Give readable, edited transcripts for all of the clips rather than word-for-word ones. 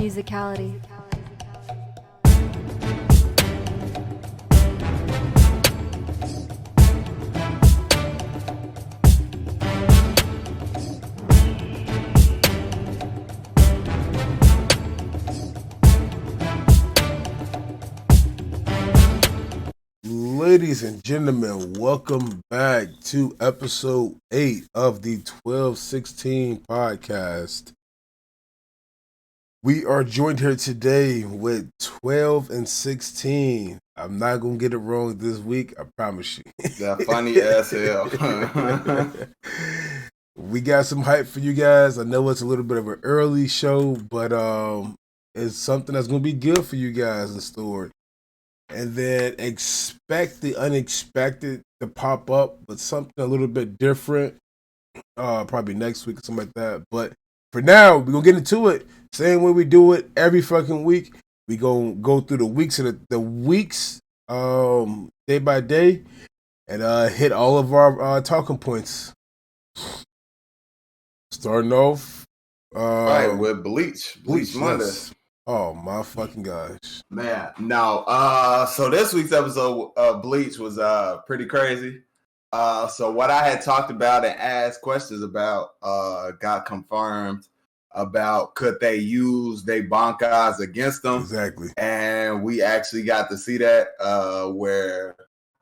Musicality. Ladies and gentlemen, welcome back to episode 8 of the 1216 podcast. We are joined here today with 12 and 16. I'm not going to get it wrong this week, I promise you. That funny as hell. We got some hype for you guys. I know it's a little bit of an early show, but it's something that's going to be good for you guys in store. And then expect the unexpected to pop up, but something a little bit different. Probably next week or something like that. But for now, we're going to get into it. Same way we do it every fucking week. We going to go through the weeks of the weeks day by day and hit all of our talking points. Starting off. Right, with Bleach Monday. Yes. Oh my fucking gosh. Man, no. So this week's episode of Bleach was pretty crazy. So what I had talked about and asked questions about got confirmed about could they use their bankai against them. Exactly. And we actually got to see that where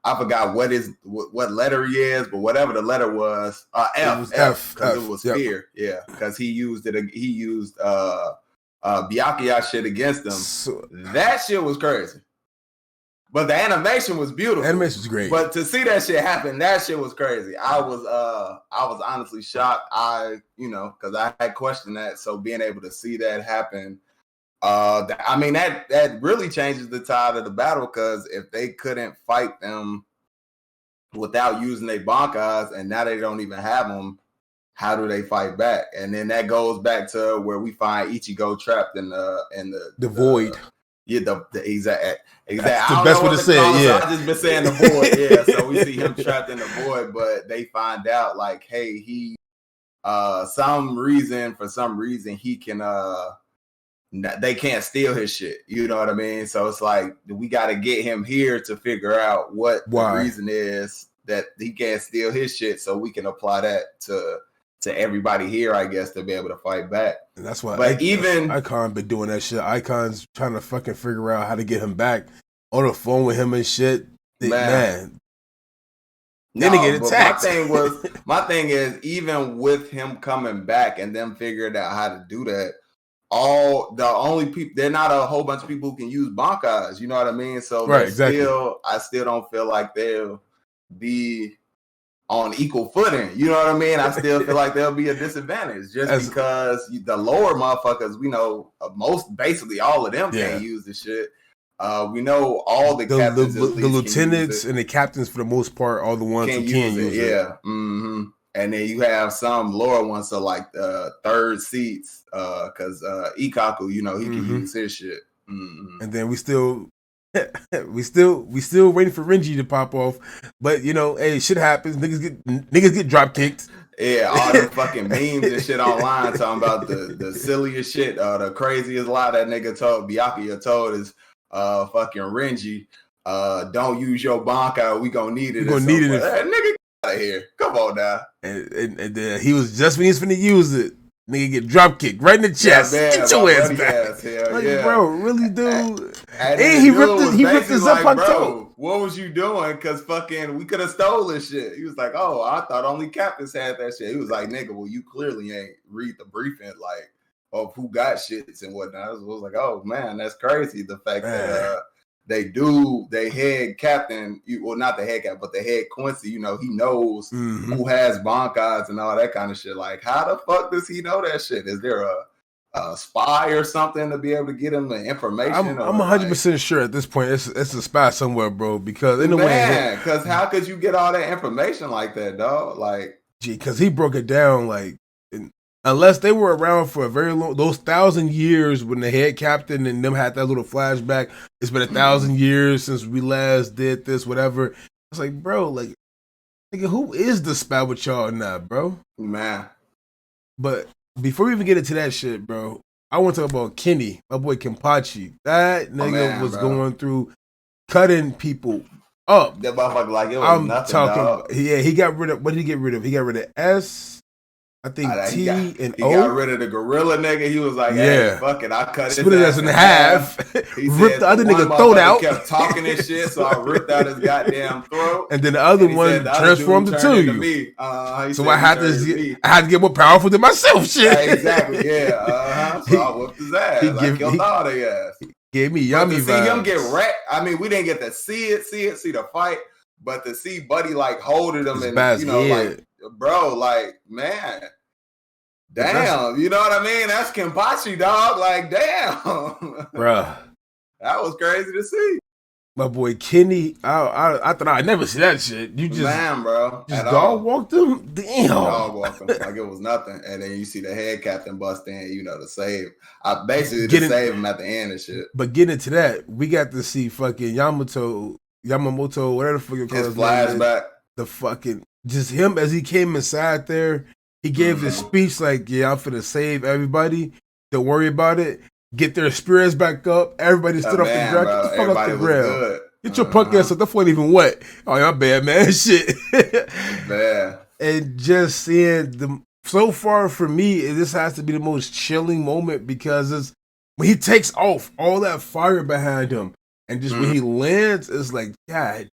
I forgot what letter he is, but whatever the letter was, F, because it was fear. Yeah, because he used Byakuya shit against them. So, that shit was crazy. But the animation was beautiful. Animation was great. But to see that shit happen, that shit was crazy. I was honestly shocked. Because I had questioned that. So being able to see that happen, that really changes the tide of the battle. Because if they couldn't fight them without using their bankais, and now they don't even have them, how do they fight back? And then that goes back to where we find Ichigo trapped in the void. Yeah, the exact. That's the best way to say it. Yeah, I just been saying the void. Yeah, so we see him trapped in the void, but they find out like, hey, he, for some reason, he can. They can't steal his shit. You know what I mean? So it's like we got to get him here to figure out what the reason is that he can't steal his shit, so we can apply that to everybody here, I guess, to be able to fight back. And that's why Icon been doing that shit. Icon's trying to fucking figure out how to get him back on the phone with him and shit. Man. Then he get attacked. My thing is, even with him coming back and them figuring out how to do that, the only people, they're not a whole bunch of people who can use bankais. You know what I mean? So I still don't feel like they'll be on equal footing. You know what I mean? I still feel like there'll be a disadvantage just because the lower motherfuckers, we know basically all of them can't use the shit. We know all the captains, the lieutenants and the captains for the most part are the ones who can use it. Yeah. Mm-hmm. And then you have some lower ones, so like third seats, because Ikaku, he can use his shit. Mm-hmm. And then we still waiting for Renji to pop off, but hey, shit happens. Niggas get drop kicked. Yeah, all the fucking memes and shit online talking about the silliest shit. The craziest lie that nigga Byakuya told is fucking Renji, don't use your bankai. We gonna need it. We gonna need it. Hey, nigga, get out of here. Come on now. And he was just when he was finna use it. Nigga get drop kicked right in the chest. Yeah, man, get your ass back. Bro, really, dude? And he ripped his up on toe. What was you doing? Because fucking we could have stole this shit. He was like, oh, I thought only captains had that shit. He was like, nigga, well, you clearly ain't read the briefing like of who got shits and whatnot. I was like, oh man, that's crazy. The fact that they head captain, well, not the head captain, but the head Quincy, he knows who has bankais and all that kind of shit. Like, how the fuck does he know that shit? Is there a spy or something to be able to get him the information? I'm 100% sure at this point it's a spy somewhere, bro. Because because how could you get all that information like that, dog? Like, because he broke it down like. Unless they were around for a very long, those 1,000 years when the head captain and them had that little flashback. It's been 1,000 years since we last did this, whatever. It's like, bro, like, nigga, who is the spy with y'all now, bro? Man. But before we even get into that shit, bro, I want to talk about Kenny, my boy Kenpachi. That nigga was bro. going through cutting people up. That motherfucker like it was nothing, dog. Yeah, he got rid of, what did he get rid of? He got rid of S, I think T and O. He got rid of the gorilla nigga. He was like, hey, fuck it. I cut split his ass in half. He ripped the other nigga throat out. Kept talking and shit, so I ripped out his goddamn throat. And then the other one transformed into you. Me. So I had to get more powerful than myself. Shit. Yeah, exactly. Yeah. So I whooped his ass. I killed all their ass. Gave me yummy vibes. See him get wrecked. I mean, we didn't get to see the fight, but to see Buddy like holding him and like, bro, like, man. Damn, you know what I mean? That's Kenpachi, dog. Like, damn. Bruh. That was crazy to see. My boy Kenny, I thought I'd never see that shit. You just, man, bro. Just dog walked him? Damn. Dog walked him like it was nothing. And then you see the head captain bust in, to save. I basically just save him at the end and shit. But getting into that, we got to see fucking Yamamoto, whatever the fuck you call his flashback. The fucking, just him as he came inside there. He gave this speech like, yeah, I'm finna save everybody. Don't worry about it. Get their spirits back up. Everybody stood up and dragged. Get the fuck off the ground. Get your punk ass up. That wasn't even wet. Oh, y'all bad, man. Shit. Bad. And just seeing so far for me, this has to be the most chilling moment because it's when he takes off all that fire behind him. And just when he lands, it's like, God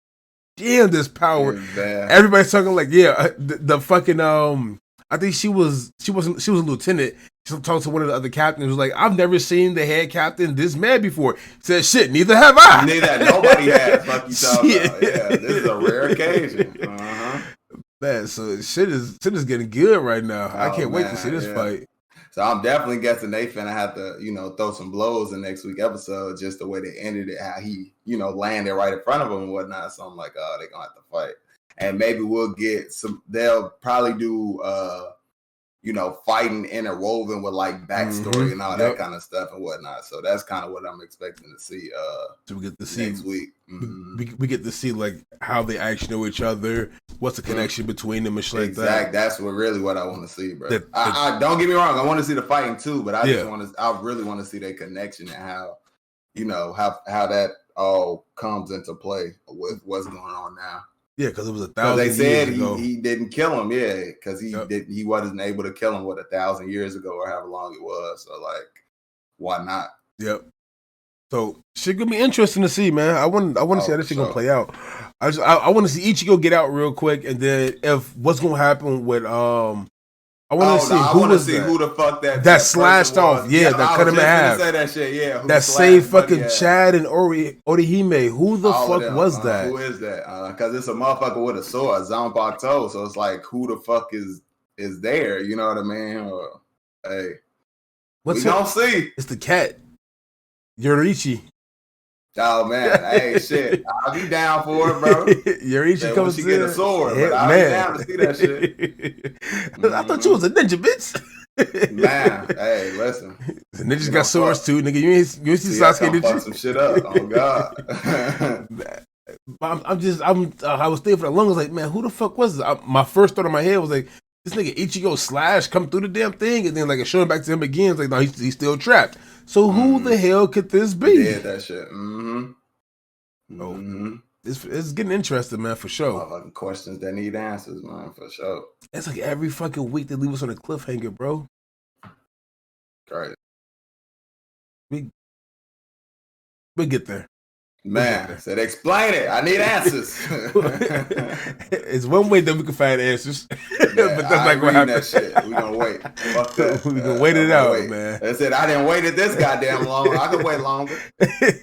damn, this power. Everybody's talking like, yeah, the fucking, I think she was a lieutenant. She talked to one of the other captains. Was like, I've never seen the head captain this mad before. Said, shit, neither have I. Nobody has. Fuck you talking about. Yeah, this is a rare occasion. Man, so shit is getting good right now. I can't wait to see this fight. So I'm definitely guessing they finna have to, throw some blows in next week's episode. Just the way they ended it, how he, landed right in front of him and whatnot. So I'm like, oh, they're gonna have to fight. And maybe we'll get some. They'll probably do, fighting interwoven with like backstory and all that kind of stuff and whatnot. So that's kind of what I'm expecting to see. So we get to see next week. We get to see like how they actually know each other. What's the connection between them and shit like that. That's what I want to see, bro. I don't get me wrong. I want to see the fighting too, but I really want to see their connection and how, how that all comes into play with what's going on now. Yeah, because it was 1,000 years ago. They said he didn't kill him, because he wasn't able to kill him 1,000 years ago or however long it was. So like, why not? Yep. So shit gonna be interesting to see, man. I want to see how this shit gonna play out. I want to see Ichigo get out real quick, and then if what's gonna happen with I want to see who the fuck that slashed off. Yeah, that cut him in half. Say that shit. Yeah, that saved fucking Chad and Orihime. Who the fuck was that? Who is that? Because it's a motherfucker with a sword, Zanpakuto. So it's like, who the fuck is there? You know what I mean? Or, hey, we gonna see. It's the cat, Yoriichi. Oh man, hey shit, I'll be down for it, bro. Yoriichi comes to get a sword, but I'll be down to see that shit. I thought you was a ninja, bitch. Man, hey, listen. The ninjas got swords too, nigga. You ain't see Sasuke, did you? Fuck some shit up. Oh god. I was thinking for the longest, like, man, who the fuck was this? My first thought in my head was like, this nigga Ichigo slash come through the damn thing, and then like showing back to him again. It's like, no, he's still trapped. So who the hell could this be? Yeah, that shit. It's getting interesting, man, for sure. Fucking questions that need answers, man, for sure. It's like every fucking week they leave us on a cliffhanger, bro. Great. We get there. Man, said explain it. I need answers. It's one way that we can find answers, but that's not gonna happen. That shit. We gonna wait. Fuck that. We gonna wait it out, man. They said I didn't wait it this goddamn long. I could wait longer.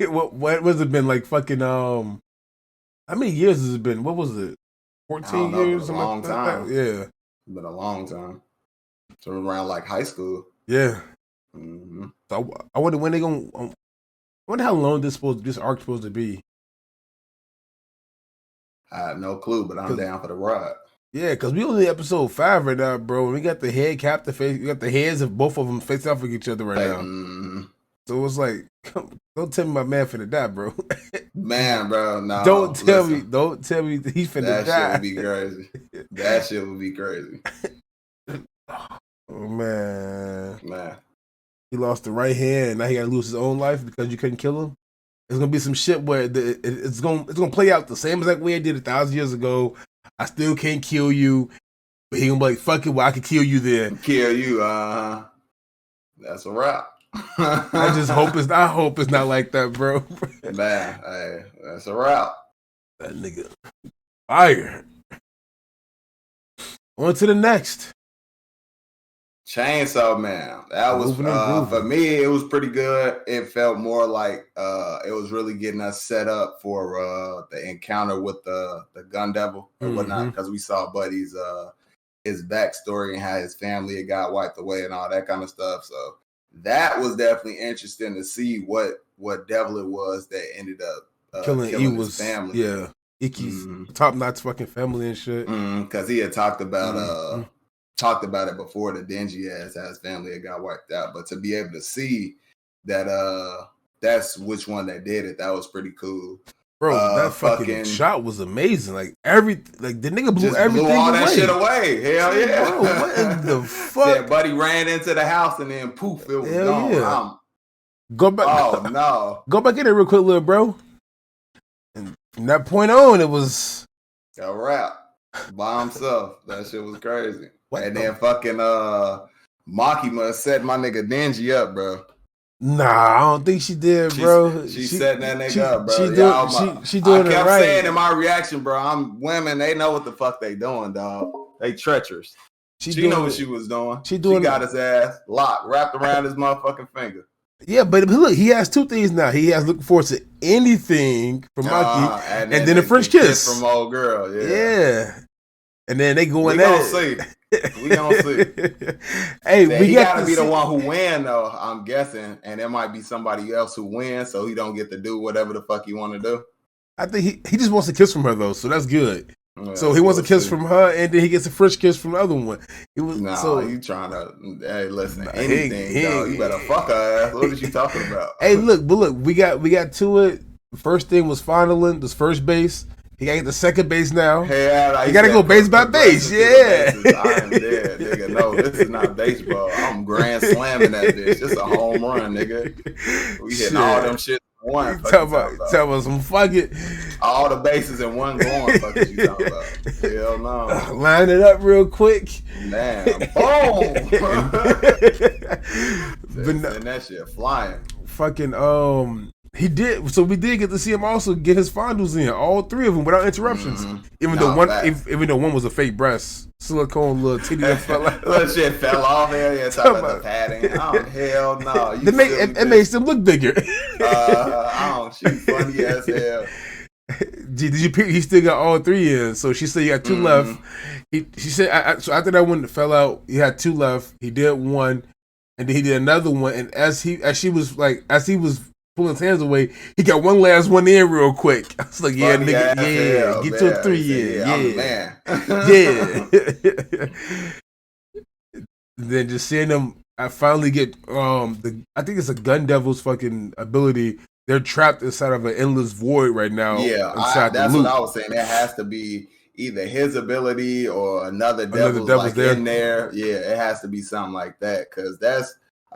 What was it been like? Fucking how many years has it been? What was it? 14 years. A long time. Yeah, it's been a long time. So around like high school. Yeah. So I wonder when they gonna. I wonder how long this arc supposed to be. I have no clue, but I'm down for the ride. Yeah, because we only episode 5 right now, bro. We got the head captain face. We got the heads of both of them face off with each other right now. So it's like, don't tell me my man finna die, bro. Man, bro, no. Don't tell me he's finna die. That shit would be crazy. That shit would be crazy. Oh, man. he lost the right hand, and now he got to lose his own life because you couldn't kill him. It's gonna be some shit where it's gonna play out the same exact way it did 1,000 years ago. I still can't kill you, but he gonna be like, "Fuck it, well I can kill you then." Kill you, that's a wrap. I just hope it's. I hope it's not like that, bro. Man, hey, that's a wrap. That nigga fire. On to the next. Chainsaw Man. That was for me. It was pretty good. It felt more like it was really getting us set up for the encounter with the gun devil and whatnot, because we saw Buddy's his backstory and how his family had got wiped away and all that kind of stuff. So that was definitely interesting to see what devil it was that ended up killing his family. Yeah, Iki's top notch fucking family and shit. Because he had talked about it before, the dingy ass how his family had got wiped out. But to be able to see that that's which one that did it, that was pretty cool. Bro, that fucking shot was amazing. Like the nigga blew everything blew all away. That shit away. Hell yeah. Bro, what in the fuck? Said Buddy ran into the house and then poof, it was gone. Yeah. Go back. Oh no. Go back in there real quick, little bro. And from that point on, it was a wrap by himself. That shit was crazy. What then fucking Makima set my nigga Denji up, bro. Nah, I don't think she did, bro. She setting that nigga up, bro. She doing it right. I kept saying in my reaction, bro, women, they know what the fuck they doing, dog. They treacherous. She know what she was doing. She got his ass locked, wrapped around his motherfucking finger. Yeah, but look, he has two things now. He has looking forward to anything from Maki, and then the French kiss from old girl. Yeah. And then they go in there. We gonna see. Hey, he gotta be the one who win, though. I'm guessing, and there might be somebody else who wins, so he don't get to do whatever the fuck he want to do. I think he just wants a kiss from her though, so that's good. Yeah, so he wants a kiss from her, and then he gets a French kiss from the other one. You trying to? Hey, listen, anything, dog. You better fuck her ass. What is you talking about? Hey, look, we got to it. The first thing was finally this first base. He got to get the second base now. Yeah, he got to go base by base. Yeah. I am dead, nigga. No, this is not baseball. I'm grand slamming that bitch. It's a home run, nigga. We hitting all them shit in one. Tell about some fucking. All the bases in one going. Fuck is you talking about? Hell no. Line it up real quick. Man, boom. And that shit flying. Fucking he did. So we did get to see him also get his fondles in, all three of them without interruptions. Even though one was a fake breast, silicone little titty that fell out. Little shit fell off. Hell yeah, talking about the padding. Oh hell no! It makes him look bigger. She funny as hell. Did you pick? He still got all three in. So she said you got two left. She said so after that one fell out, he had two left. He did one, and then he did another one. And as he was pulling his hands away, he got one last one in real quick. I was like, yeah, funny nigga, hell, get to 3, yeah. Then just seeing them, I finally get I think it's a gun devil's fucking ability. They're trapped inside of an endless void right now. Yeah, that's what I was saying. There has to be either his ability or another devil's like in there. Yeah, it has to be something like that, because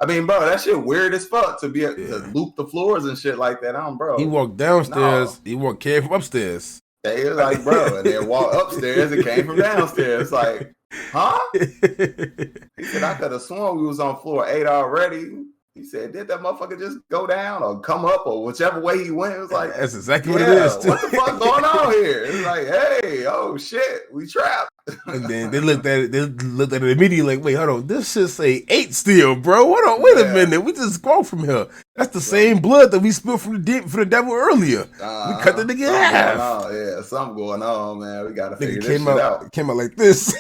I mean, bro, that shit weird as fuck to be to loop the floors and shit like that on, bro. He walked downstairs. He came from upstairs. They was like, bro, and then walked upstairs. It came from downstairs. It's like, huh? He said, I could have sworn we was on floor 8 already. He said, did that motherfucker just go down or come up or whichever way he went? It was like, that's exactly what it is. What the fuck going on here? It's like, hey, oh shit, we trapped. And then they looked at it. They looked at it immediately like, wait, hold on, this should say 8 still, bro. Hold on, wait a minute. We just go from here. That's the same blood that we spilled from the devil earlier. We cut the nigga in half. Yeah, something going on, man. We gotta figure this shit out. Came out like this.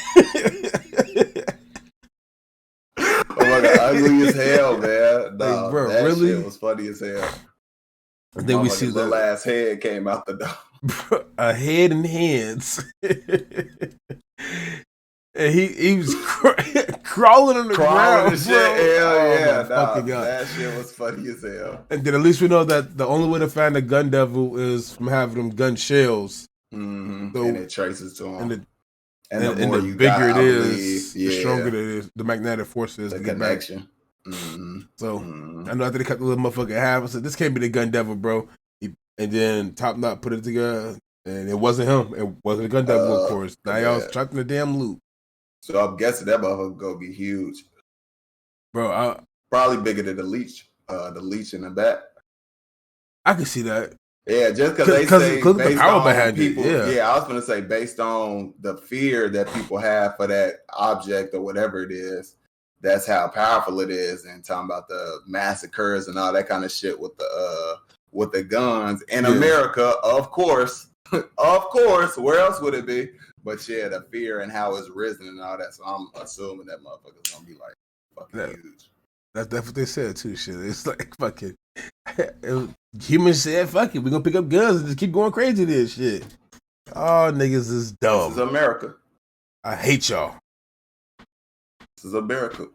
Oh my god, ugly as hell, man. No, bro, that really? Shit was funny as hell. And then we see the little ass head came out the door. A head and hands. And he was crawling on the ground. Shit. Hell yeah. That shit was funny as hell. And then at least we know that the only way to find a gun devil is from having them gun shells. Mm-hmm. So, and it traces to him. And the more the bigger it is, the stronger it is. The magnetic force is. The connection. So I know after they cut the little motherfucker in half, I said, this can't be the Gun Devil, bro. And then Top Knot put it together, and it wasn't him. It wasn't the Gun Devil, of course. Now y'all was trapped in the damn loop. So I'm guessing that motherfucker gonna be huge, bro. Probably bigger than the leech in the back. I can see that. Yeah, just because they say based the power on people. Yeah, I was gonna say based on the fear that people have for that object or whatever it is. That's how powerful it is, and talking about the massacres and all that kind of shit with the guns in America, of course. Where else would it be? But yeah, the fear and how it's risen and all that. So I'm assuming that motherfucker's gonna be like fucking huge. That's what they said too. Shit, it's like fucking. Humans said, "Fuck it, we gonna pick up guns and just keep going crazy." This shit. Oh, niggas is dumb. This is America. I hate y'all. This is America.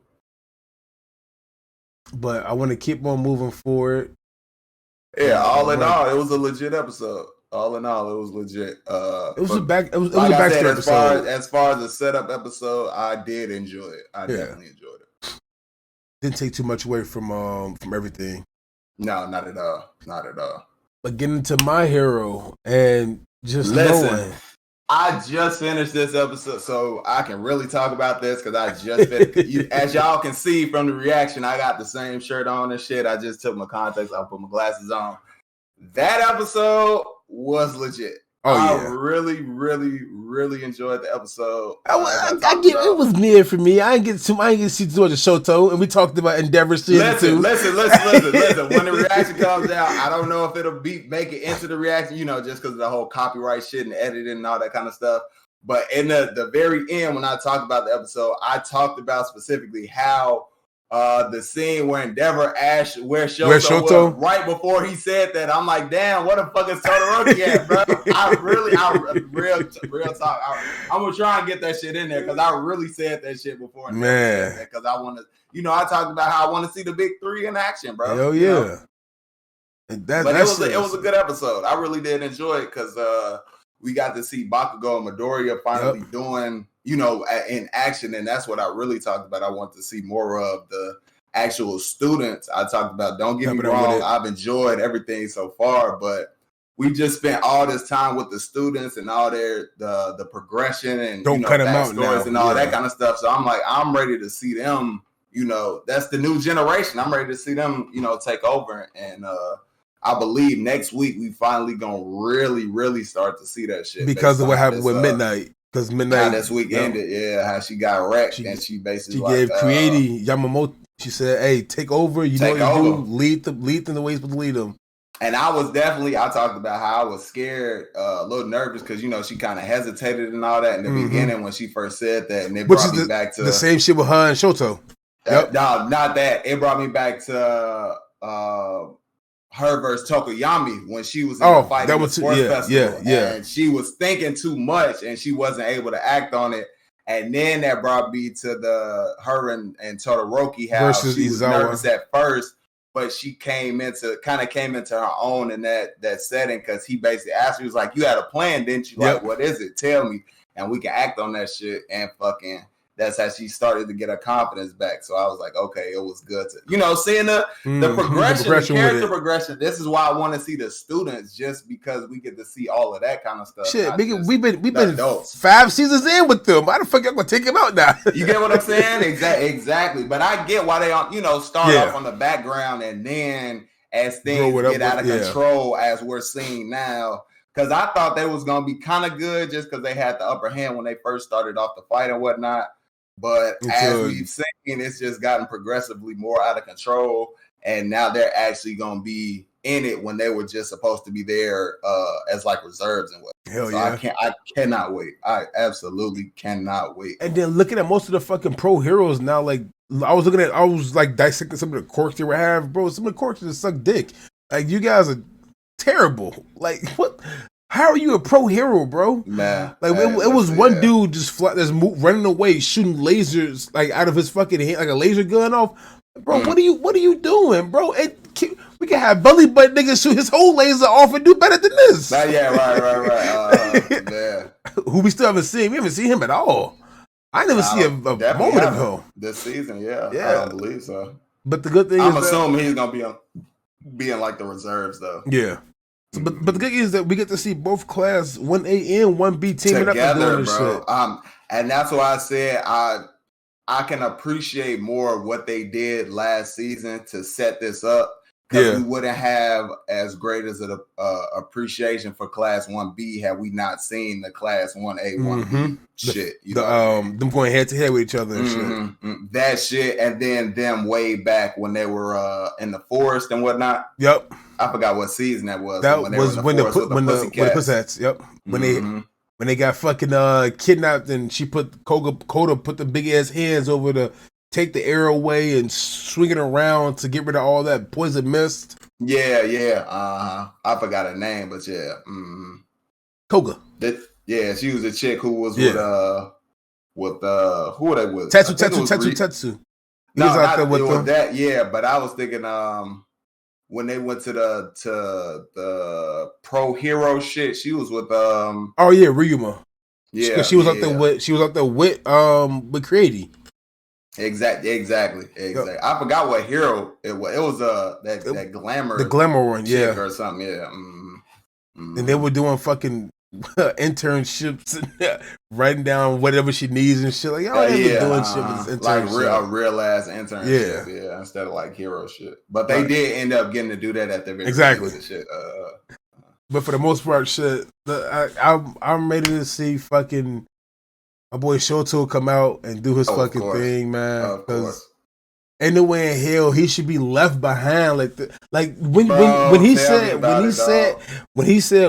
But I want to keep on moving forward. Yeah, all in all, it was a legit episode. All in all, it was legit. It was a backstory episode. As far as the setup episode, I did enjoy it. I definitely enjoyed it. Didn't take too much away from everything. No, not at all. Not at all. But getting to My Hero and just knowing. I just finished this episode, so I can really talk about this because I just finished. As y'all can see from the reaction, I got the same shirt on and shit. I just took my contacts, I put my glasses on. That episode was legit. I really, really, really enjoyed the episode. I get it was mid for me. I didn't get to see too much of Shoto, and we talked about Endeavor season 2. Listen. When the reaction comes out, I don't know if it'll make it into the reaction, just because of the whole copyright shit and editing and all that kind of stuff. But in the very end, when I talked about the episode, I talked about specifically how the scene where Endeavor asked where Shoto was right before he said that. I'm like, damn, what the fuck is Todoroki at, bro? Real talk. I'm gonna try and get that shit in there because I really said that shit before. Man, because I want to, I talked about how I want to see the big three in action, bro. Hell yeah. But it was a good episode. I really did enjoy it because we got to see Bakugo and Midoriya finally doing, in action. And that's what I really talked about. I want to see more of the actual students. I talked about, don't get me wrong, I've enjoyed everything so far, but we just spent all this time with the students and all the progression and cut them out now. And all that kind of stuff. So I'm like, I'm ready to see them, that's the new generation. I'm ready to see them, take over. And I believe next week we finally gonna really, really start to see that shit because of what happened with Midnight. Because Midnight this week ended, how she got wrecked and she basically gave Creaty Yamamoto. She said, "Hey, take over. You know what you do. Lead them the way you're supposed to lead them." And I was definitely, I talked about how I was scared, a little nervous because she kind of hesitated and all that in the beginning when she first said that, and it brought me back to the same shit with her and Shoto. No, not that. It brought me back to her versus Tokoyami when she was in the fight at the sports festival. Yeah. And she was thinking too much and she wasn't able to act on it. And then that brought me to her and Todoroki, how versus she was nervous at first, but she came into her own in that setting because he basically asked her, he was like, "You had a plan, didn't you?" Like, what is it? Tell me, and we can act on that shit. And fucking, that's how she started to get her confidence back. So I was like, okay, it was good to, seeing the progression, the character progression. This is why I want to see the students, just because we get to see all of that kind of stuff. Shit, we've been 5 seasons in with them. Why the fuck y'all gonna take him out now? You get what I'm saying? Exactly. But I get why they start off on the background and then as things get out of control, as we're seeing now. Because I thought they was gonna be kind of good just because they had the upper hand when they first started off the fight and whatnot. But as we've seen, it's just gotten progressively more out of control. And now they're actually going to be in it when they were just supposed to be there as like reserves and what. Hell yeah. I cannot wait. I absolutely cannot wait. And then looking at most of the fucking pro heroes now, like I was dissecting some of the quirks they would have, bro. Some of the quirks just suck dick. Like, you guys are terrible. Like, what? How are you a pro hero, bro? Nah, like it was one dude just running away, shooting lasers like out of his fucking hand, like a laser gun off. Bro, what are you doing, bro? We can have belly butt niggas shoot his whole laser off and do better than this. Yeah, right. Who we still haven't seen. We haven't seen him at all. I never see a moment of him this season. Yeah, I don't believe so. But the good thing I'm is assuming he's gonna be in like the reserves though. Yeah. So, but the good thing is that we get to see both class 1A and 1B teaming together, up and doing this bro. shit. And that's why I said I can appreciate more what they did last season to set this up. Because we wouldn't have as great as an appreciation for Class 1B had we not seen the Class 1A, 1B shit. You know them going head to head with each other and shit. That shit, and then them way back when they were in the forest and whatnot. Yep. I forgot what season that was. That was when the Pussycats. Yep. When they got fucking kidnapped and she Coda put the big ass hands over to take the air away and swing it around to get rid of all that poison mist. Yeah. I forgot her name, but yeah. Koga. She was a chick who was with who were they with? Tetsu. No, not with them. That. Yeah, but I was thinking when they went to the pro hero shit, she was with Ryuma. Yeah, she was up there with Creaty. Exactly. Yep. I forgot what hero it was. It was that glamour, the glamour one, chick or something. Yeah. And they were doing fucking internships and writing down whatever she needs and shit. Like, doing shit like a real ass internship. Yeah, instead of like hero shit. But they did end up getting to do that at the very exactly. Shit. But for the most part, shit, I'm ready to see fucking my boy Shoto come out and do his fucking thing, man. Because ain't no way in hell he should be left behind when he said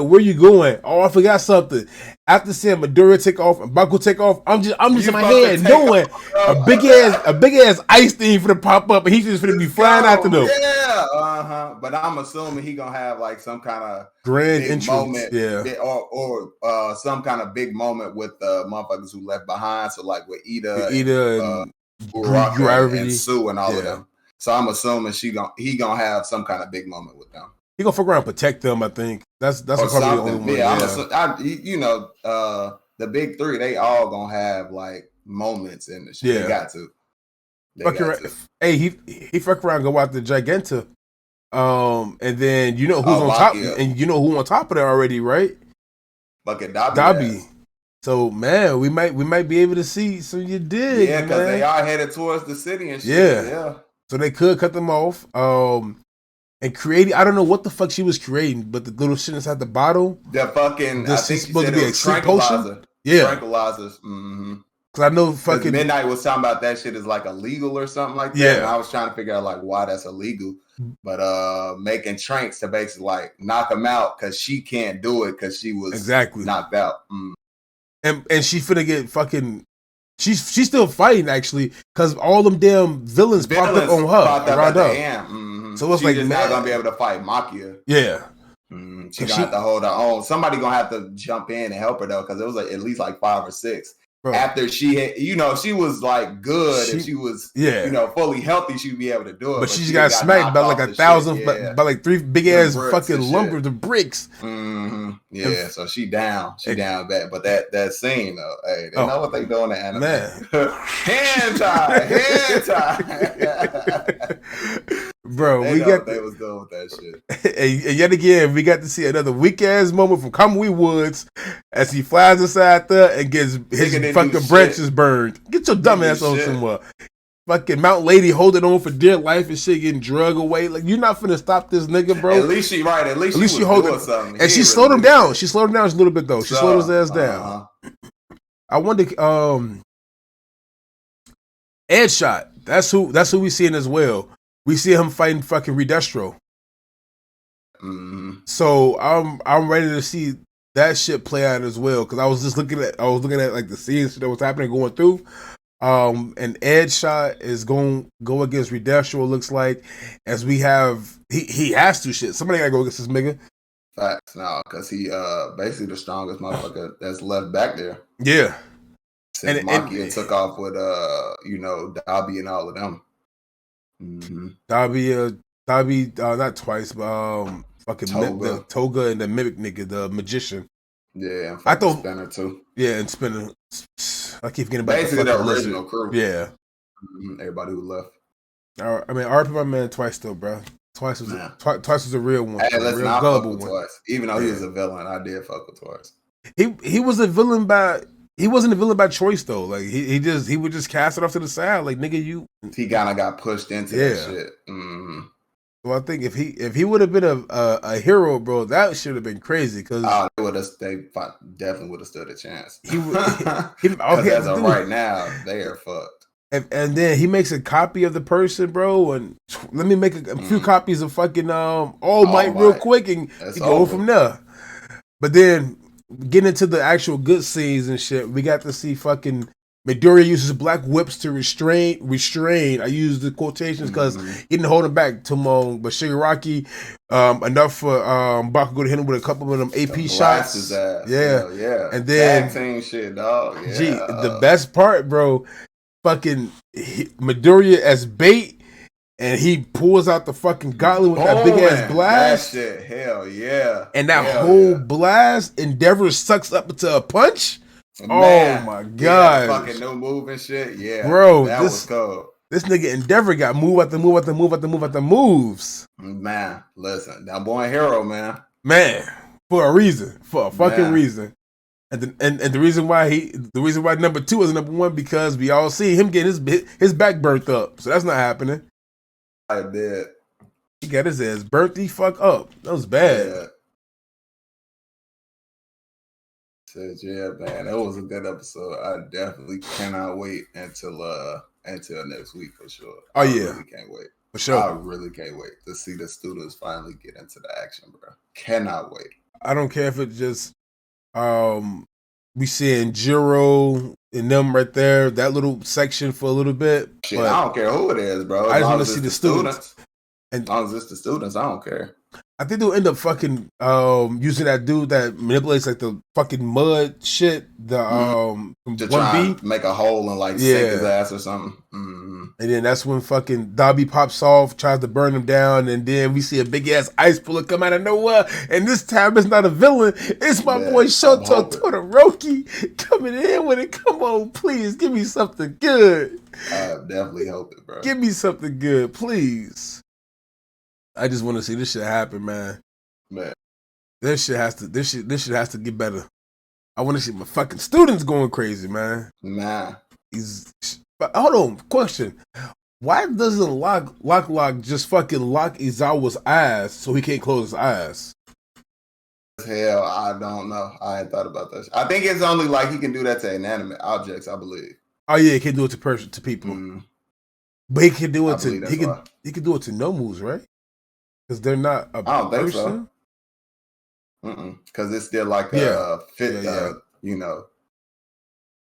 where you going? Oh, I forgot something. After seeing Madura take off and Baku take off, I'm just in my head knowing a big ass ice thing for to pop up and he's just gonna be flying after them. Yeah, But I'm assuming he gonna have like some kind of grand entrance, moment, or some kind of big moment with the motherfuckers who left behind. So like with Ida and Buraka and Sue and all of them. So I'm assuming he gonna have some kind of big moment with them. He gonna fuck around and protect them. I think that's probably the only one. The big three, they all gonna have like moments in the shit. Yeah. They got to. Hey, he fuck around, go out to Giganta, and then who's on top, and who on top of that already, right? Bucket Dobby. So man, we might be able to see some you dig. Yeah, because they are headed towards the city and shit. Yeah. So they could cut them off. And creating, I don't know what the fuck she was creating, but the little shit inside the bottle. The fucking, I think supposed to be a sleep potion. Yeah, tranquilizers. Cause I know fucking Midnight was talking about that shit is like illegal or something like that. Yeah, and I was trying to figure out like why that's illegal. But making tranks to basically like knock them out because she can't do it because she was knocked out. And she finna get fucking. She's still fighting actually because all them damn villains popped up on her around her. So it's she's just not gonna be able to fight Makia. Yeah, she's gonna have to hold her own. Somebody gonna have to jump in and help her though, because it was like at least like 5 or 6. Bro. After she had, she was like good and she was, fully healthy, she'd be able to do it. But she got smacked by like 1,000, by like 3 big ass fucking lumber, the bricks. Yeah, so she down. She down bad. But that scene though, hey, they know what they doing to anime. Hand tie. Bro, they was going with that shit. And yet again, we got to see another weak ass moment from Kamui Woods as he flies inside there and gets his fucking branches burned. Get your dumb ass on somewhere. Fucking Mount Lady holding on for dear life and shit, getting drug away. Like, you're not finna stop this nigga, bro. At least she holding something. And she slowed him down. She slowed him down a little bit though. She slowed his ass down. I wonder, Ed Shot. That's who we seeing as well. We see him fighting fucking Redestro. So I'm ready to see that shit play out as well. Cause I was looking at like the scenes that was happening going through. And Ed Shot is going go against Redestro, it looks like, as we have he has to shit. Somebody gotta go against this nigga. Facts now, cause he basically the strongest motherfucker that's left back there. Yeah. Since Makia took off with Dobby and all of them. Dobby, not twice, but fucking the Toga and the Mimic nigga, the magician. Yeah, and I thought Spinner too. Yeah, and Spinner. I keep forgetting about basically the original crew. Yeah, everybody who left. I mean, RP my man Twice though, bro. Twice was a real one. Hey, let's not fuck with Twice. Even though he was a villain, I did fuck with Twice. He was a villain by. He wasn't a villain by choice though. Like he would just cast it off to the side. Like nigga, he kind of got pushed into that shit. Mm-hmm. So I think if he would have been a hero, bro, that should have been crazy. Because they definitely would have stood a chance. Because as of right now, they are fucked. And then he makes a copy of the person, bro, and let me make a few copies of fucking All Might real quick and go from there. But then getting into the actual good scenes and shit, we got to see fucking Midoriya uses black whips to restrain. I use the quotations because he didn't hold him back too long. But Shigaraki, enough for Bakugo to hit him with a couple of them AP shots. His ass. Yeah. And then tag team shit, dog. Yeah. Gee, the best part, bro. Fucking Midoriya as bait, and he pulls out the fucking gauntlet with that big ass blast. That shit, hell yeah! And that whole blast, Endeavor sucks up into a punch. Man, oh my god! Fucking no move and shit. Yeah, bro, that was cold. This nigga Endeavor got move after moves. Man, listen, that boy hero, man. Man, for a reason, for a fucking reason. And the reason why number 2 is number 1 because we all see him getting his back burnt up. So that's not happening. I did. He got his ass burnt the fuck up. That was bad. Yeah, man, that was a good episode. I definitely cannot wait until next week for sure. Oh I really can't wait. For sure. I really can't wait to see the students finally get into the action, bro. Cannot wait. I don't care if it just we seeing Jiro and them right there, that little section for a little bit. Shit, I don't care who it is, bro. I just want to see the students. And as long as it's the students, I don't care. I think they'll end up fucking using that dude that manipulates like the fucking mud shit. The to try and make a hole and like sink his ass or something. Mm-hmm. And then that's when fucking Dobby pops off, tries to burn him down, and then we see a big ass ice bullet come out of nowhere. And this time it's not a villain; it's my boy Shoto Todoroki coming in with it. Come on, please give me something good. I definitely hope it, bro. Give me something good, please. I just want to see this shit happen, man. Man, this shit has to get better. I want to see my fucking students going crazy, man. Nah. But hold on, question. Why doesn't Lock just fucking lock Izawa's eyes so he can't close his eyes? Hell, I don't know. I ain't thought about that. I think it's only like he can do that to inanimate objects, I believe. Oh yeah, he can do it to people. But he can do it he can do it to Nomus, right? Because they're not a person. I don't think so. Because it's still like a fit,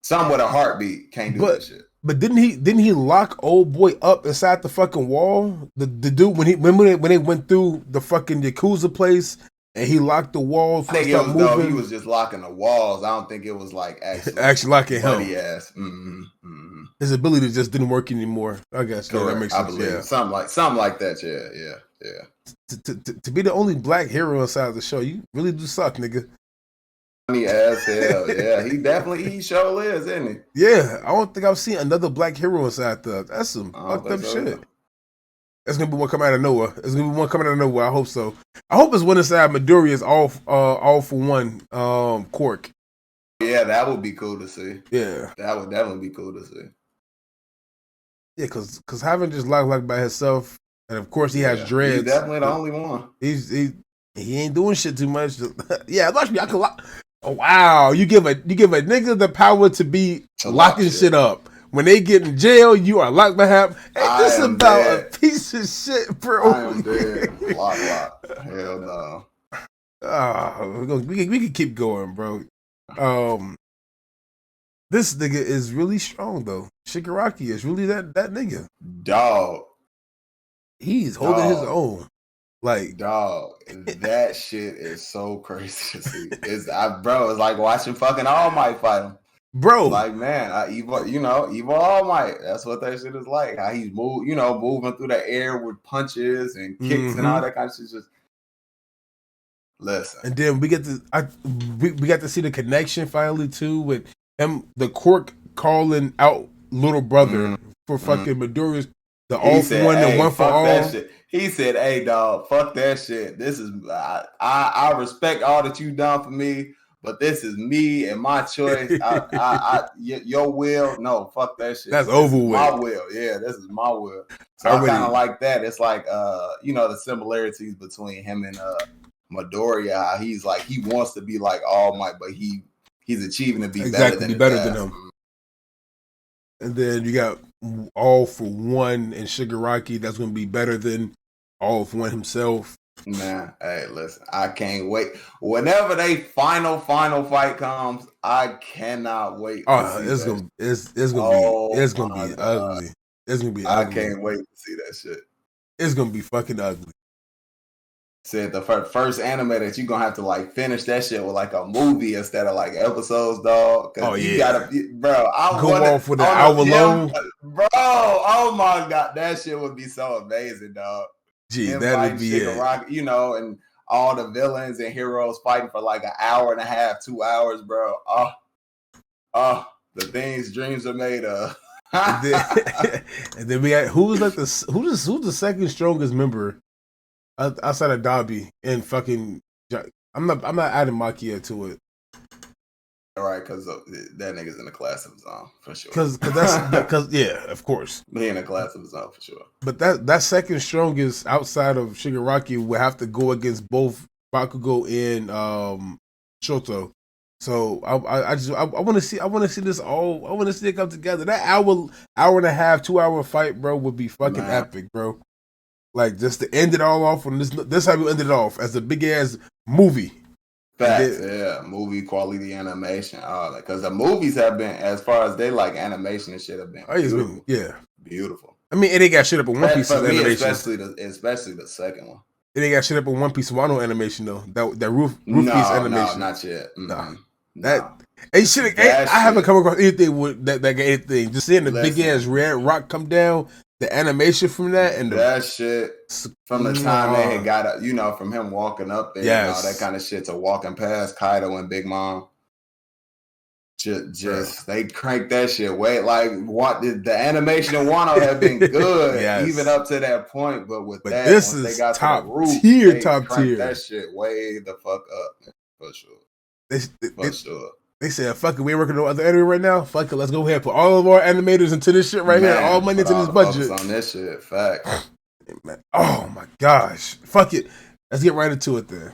something with a heartbeat can't do that shit. But didn't he lock old boy up inside the fucking wall? The dude when they went through the fucking Yakuza place and he locked the walls. I think it was though he was just locking the walls. I don't think it was like actually locking him. Ass. His ability just didn't work anymore. I guess that makes sense. I believe something like that. Yeah. To be the only black hero inside the show, you really do suck, nigga. Funny as hell. Yeah, he sure is, isn't he? Yeah, I don't think I've seen another black hero inside the. That's some fucked up shit. That's gonna be one coming out of nowhere. I hope so. I hope it's one inside Midoriya's all for one quirk. Yeah, that would be cool to see. Yeah, that would definitely be cool to see. Yeah, because having just Lock by himself, and of course he has dreads. He's definitely the only one. He ain't doing shit too much. Yeah, watch me. I could lock. Oh, wow, you give a nigga the power to be locking shit up. When they get in jail, you are locked behind. Hey, this is about a piece of shit, bro. I am dead. Lock. Hell no. We can keep going, bro. This nigga is really strong though. Shigaraki is really that nigga. Dog. He's holding his own. Like, dog, that shit is so crazy to see. It's like watching fucking All Might fight him. Bro. Like, man, Evil All Might. That's what that shit is like. How he's moving through the air with punches and kicks and all that kind of shit. Just listen. And then we got to see the connection finally too with him, the Quirk calling out little brother for fucking Midoriya's. The all for one and one for fuck all. That shit. He said, "Hey, dog, fuck that shit. This is I respect all that you done for me, but this is me and my choice. Your will, no, fuck that shit. That's over with. My will, yeah, this is my will. So I kind of like that. It's like the similarities between him and Midoriya. How he's like he wants to be like All Might, but he's achieving to be better than him. And then you got All for One and Shigaraki. That's going to be better than All for One himself. Man, hey, listen, I can't wait. Whenever they final fight comes, I cannot wait. It's gonna be ugly. It's gonna be ugly. I can't wait to see that shit. It's gonna be fucking ugly. Said the first anime that you're gonna have to like finish that shit with like a movie instead of like episodes, dog. Oh yeah, you gotta, bro. Go off with an hour long, bro. Oh my god, that shit would be so amazing, dog. Gee, that'd be it. And all the villains and heroes fighting for like an hour and a half, 2 hours, bro. The things dreams are made of. and then we got who's the second strongest member outside of Dobby and fucking. I'm not adding Makia to it. All right, because that nigga's in a class of his own for sure. Because yeah, of course, he in a class of his own for sure. But that second strongest outside of Shigaraki would have to go against both Bakugo and Shoto. So I want to see this all. I want to see it come together. That hour and a half, 2 hour fight, bro, would be fucking epic, bro. Like just to end it all off on this how we ended it off as a big ass movie. Facts, movie quality animation, all that. Because the movies have been, as far as they like animation and shit, have been beautiful. Beautiful. I mean, it ain't got shit up in One Piece animation, especially the second one. It ain't got shit up in One Piece Wano animation though. That roof piece animation, no, not yet. I haven't come across anything with that got anything. Just seeing the big ass red rock come down. The animation from that and that shit from the time they had got up, from him walking up there and all that kind of shit to walking past Kaido and Big Mom. Just they cranked that shit way like what the animation in Wano had been good even up to that point, but that this once is they got top to the roof, top tier. That shit way the fuck up, man, for sure. For sure. They said, fuck it, we ain't working on other anime right now. Fuck it, let's go ahead and put all of our animators into this shit right here. All money into this budget. On this shit, fact. Oh my gosh. Fuck it. Let's get right into it then.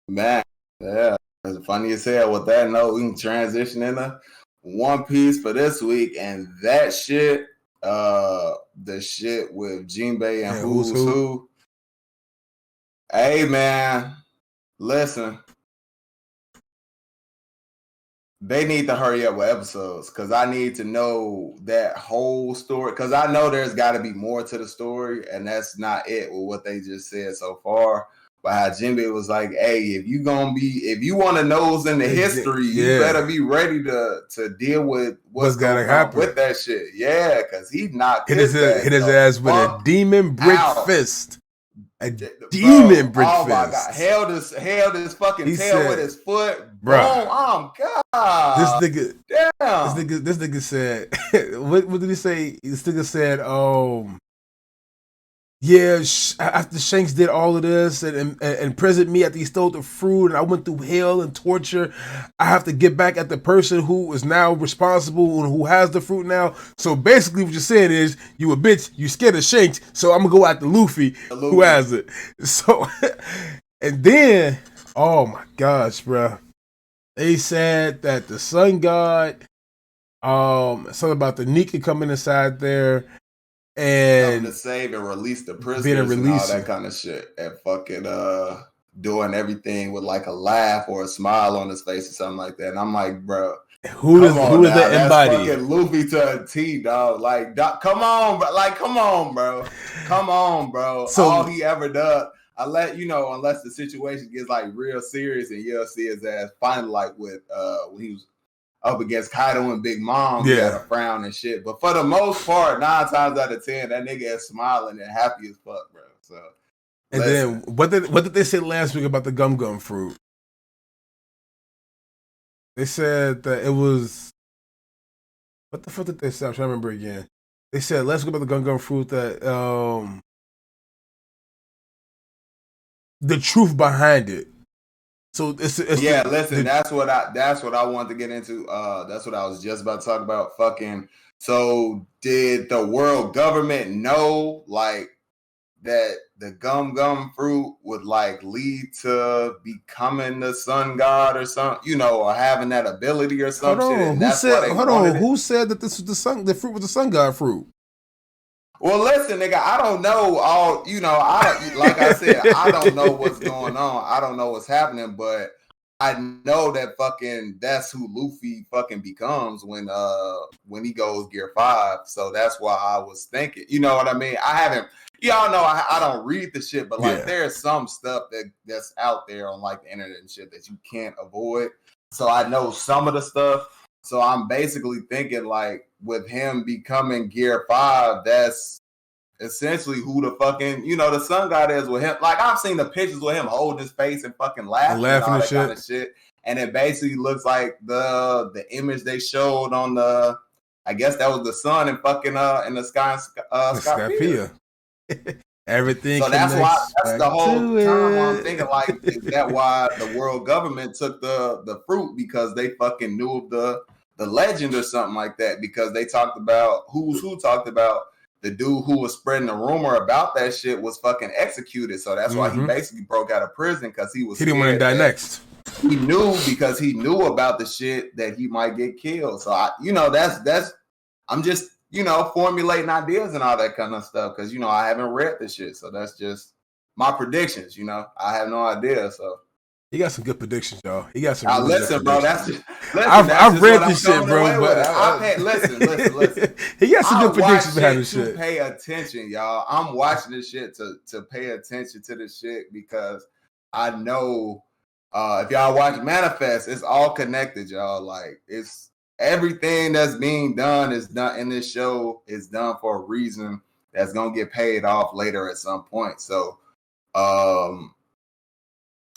Man, yeah. It's funny as hell. With that note, we can transition into One Piece for this week. And that shit, the shit with Jinbei and Who's Who. Hey, man, listen. They need to hurry up with episodes because I need to know that whole story because I know there's got to be more to the story and that's not it with what they just said so far. But how Jinbei was like, hey, if you want to nose in the history, you better be ready to deal with what's going to happen with that shit. Yeah, because he knocked hit his ass with a demon brick fist. A demon brick fist. Oh my god! Held his fucking tail with his foot. Bro, oh god! This nigga said. what did he say? This nigga said, yeah, after Shanks did all of this and imprisoned me after he stole the fruit and I went through hell and torture, I have to get back at the person who is now responsible and who has the fruit now. So basically what you're saying is, you a bitch, you scared of Shanks, so I'm going to go after Luffy, who has it. So, and then, oh my gosh, bro. They said that the Sun God, something about the Nika coming inside there, and to save and release the prisoners and all that kind of shit, and fucking doing everything with like a laugh or a smile on his face or something like that. And I'm like, bro, who is the embody? Fucking Luffy to a T, dog. Like, come on, bro. Like, come on, bro. Come on, bro. So, all he ever does, unless the situation gets like real serious and you'll see his ass finally like with when he was up against Kaido and Big Mom, he had a frown and shit. But for the most part, 9 times out of 10, that nigga is smiling and happy as fuck, bro. So, and then what did they say last week about the gum fruit? They said that it was, what the fuck did they say? I'm trying to remember again. They said, let's go about the gum fruit that the truth behind it. So it's listen, that's what I wanted to get into. That's what I was just about to talk about. Fucking. So did the world government know like that the gum fruit would like lead to becoming the sun god or something, you know, or having that ability or some shit? And that's why they wanted it? Who said that this was the fruit was the sun god fruit? Well, listen, nigga, I don't know all, you know, like I said, I don't know what's going on. I don't know what's happening, but I know that fucking that's who Luffy fucking becomes when he goes Gear 5. So that's why I was thinking, you know what I mean? I haven't, y'all know I don't read the shit, but like there's some stuff that's out there on like the internet and shit that you can't avoid. So I know some of the stuff. So I'm basically thinking like with him becoming Gear 5, that's essentially who the fucking, you know, the sun god is with him. Like I've seen the pictures with him holding his face and fucking laughing and all that kind of shit. And it basically looks like the image they showed on the, I guess that was the sun and fucking in the Skypiea. Everything. So that's why that's the whole time I'm thinking like, is that why the world government took the fruit, because they fucking knew of the legend or something like that, because they talked about who talked about the dude who was spreading the rumor about that shit was fucking executed. So that's why he basically broke out of prison, because he didn't want to die next. He knew, because he knew about the shit that he might get killed. So that's I'm just, you know, formulating ideas and all that kind of stuff, because, you know, I haven't read the shit. So that's just my predictions, you know. I have no idea. So he got some good predictions, y'all. He got some really listen, bro. I've read this shit, bro. But listen. He got some good predictions behind this shit. Pay attention, y'all. I'm watching this shit to pay attention to this shit, because I know if y'all watch Manifest, it's all connected, y'all. Like it's everything that's being done is done in this show is done for a reason that's gonna get paid off later at some point. So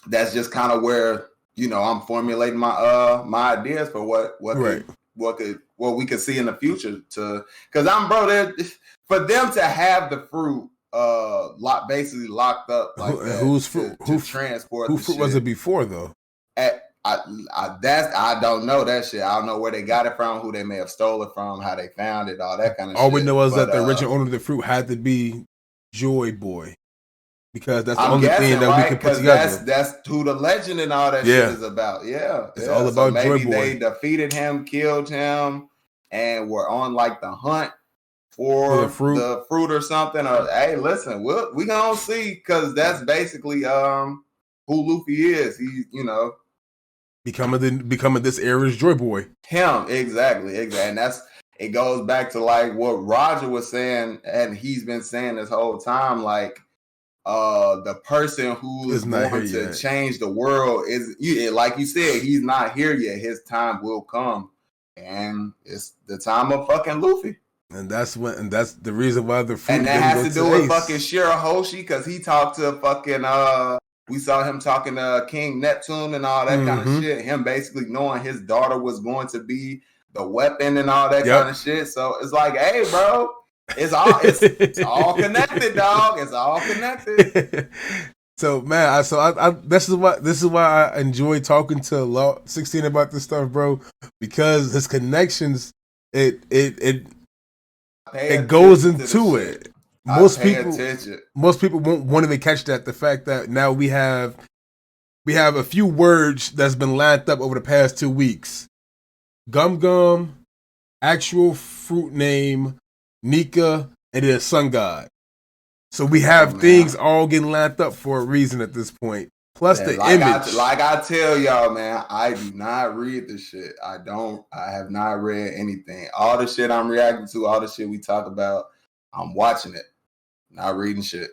that's just kind of where, you know, I'm formulating my my ideas for what we could see in the future, to because for them to have the fruit basically locked up like that. Who transport? Who fruit was it before though? I don't know that shit. I don't know where they got it from, who they may have stole it from, how they found it, all that kind of shit. All we know is that the original owner of the fruit had to be Joy Boy, because that's the only thing that we can put together. That's who the legend and all that shit is about. Yeah, it's all about Joy Boy. They defeated him, killed him, and were on like the hunt for the fruit or something. Or hey, listen, we gonna see, because that's basically who Luffy is. He's, you know, becoming this era's Joy Boy. Him, exactly, and it goes back to like what Roger was saying, and he's been saying this whole time, like the person who is going to change the world is, like you said, he's not here yet. His time will come, and it's the time of fucking Luffy. And that's the reason why the fruit. And that has to do with fucking Shirahoshi, because he talked to fucking we saw him talking to King Neptune and all that kind of shit. Him basically knowing his daughter was going to be the weapon and all that kind of shit. So it's like, hey, bro, it's all connected, dog. It's all connected. So man, this is why I enjoy talking to Law 16 about this stuff, bro, because his connections, it goes into it. Most people won't even catch that. The fact that now we have a few words that's been lined up over the past 2 weeks. Gum, actual fruit name, Nika, and then Sun God. So we have things all getting lined up for a reason at this point. Plus the image. Like I tell y'all, man, I do not read this shit. I have not read anything. All the shit I'm reacting to, all the shit we talk about, I'm watching it. Not reading shit.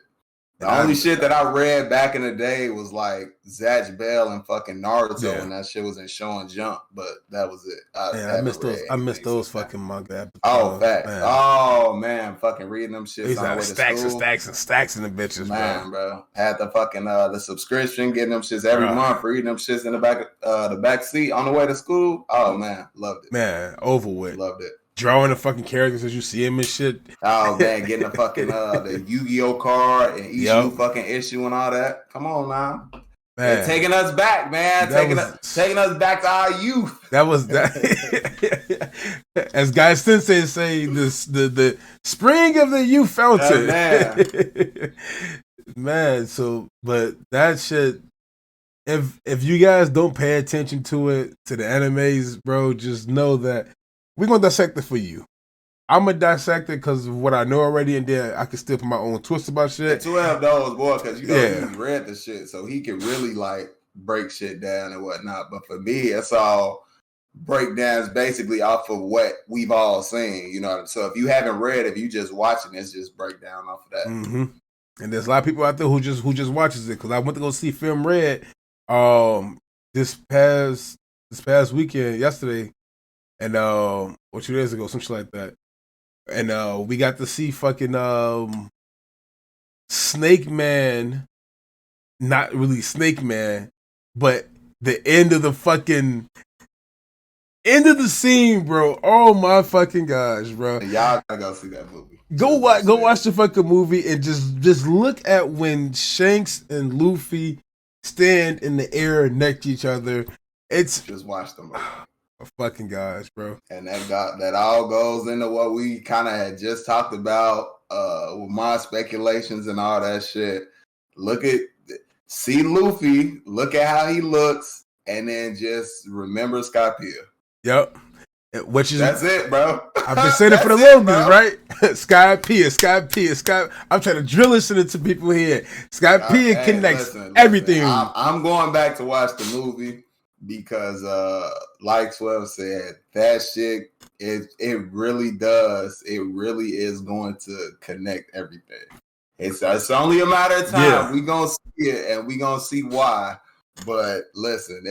The only shit that I read back in the day was like Zatch Bell and fucking Naruto when that shit was in Show and Jump, but that was it. I missed those fucking manga episodes. Oh, fact. Man. Oh man, fucking reading them shit. Stacks and stacks in the bitches, man, bro. Had the fucking the subscription, getting them shits every month, reading them shits in the back seat on the way to school. Oh man, loved it. Man, over with. Loved it. drawing the fucking characters as you see him and shit. Oh man, getting the fucking the Yu-Gi-Oh card and each new fucking issue and all that. Come on now. Man. They're taking us back, man. Taking us back to our youth. That was that. As Guy Sensei say, the spring of the youth fountain. Man. Man, so but that shit. If you guys don't pay attention to it, to the animes, bro, just know that we're gonna dissect it for you. I'm gonna dissect it because of what I know already, and then I can still put my own twist about shit. 12 those, boy, because you know he read the shit, so he can really like break shit down and whatnot. But for me, it's all breakdowns basically off of what we've all seen. You know, so if you haven't read, if you just watching, it's just breakdown off of that. Mm-hmm. And there's a lot of people out there who just watches it because I went to go see Film Red this past weekend, yesterday, and or 2 days ago, some shit like that. And we got to see fucking Snake Man, not really Snake Man, but the end of the scene, bro. Oh my fucking gosh, bro. Y'all gotta go see that movie. Go watch the fucking movie and just look at when Shanks and Luffy stand in the air next to each other. It's just watch them. Oh, fucking gosh, bro. And that all goes into what we kind of had just talked about with my speculations and all that shit. See Luffy, look at how he looks, and then just remember Skypiea. Yep. That's it, bro. I've been saying it for the longest, right? Skypiea. I'm trying to drill this into people here. Skypiea connects everything. I'm going back to watch the movie because, like 12 said, that shit it really does. It really is going to connect everything. It's only a matter of time. Yeah. We gonna see it, and we gonna see why. But listen,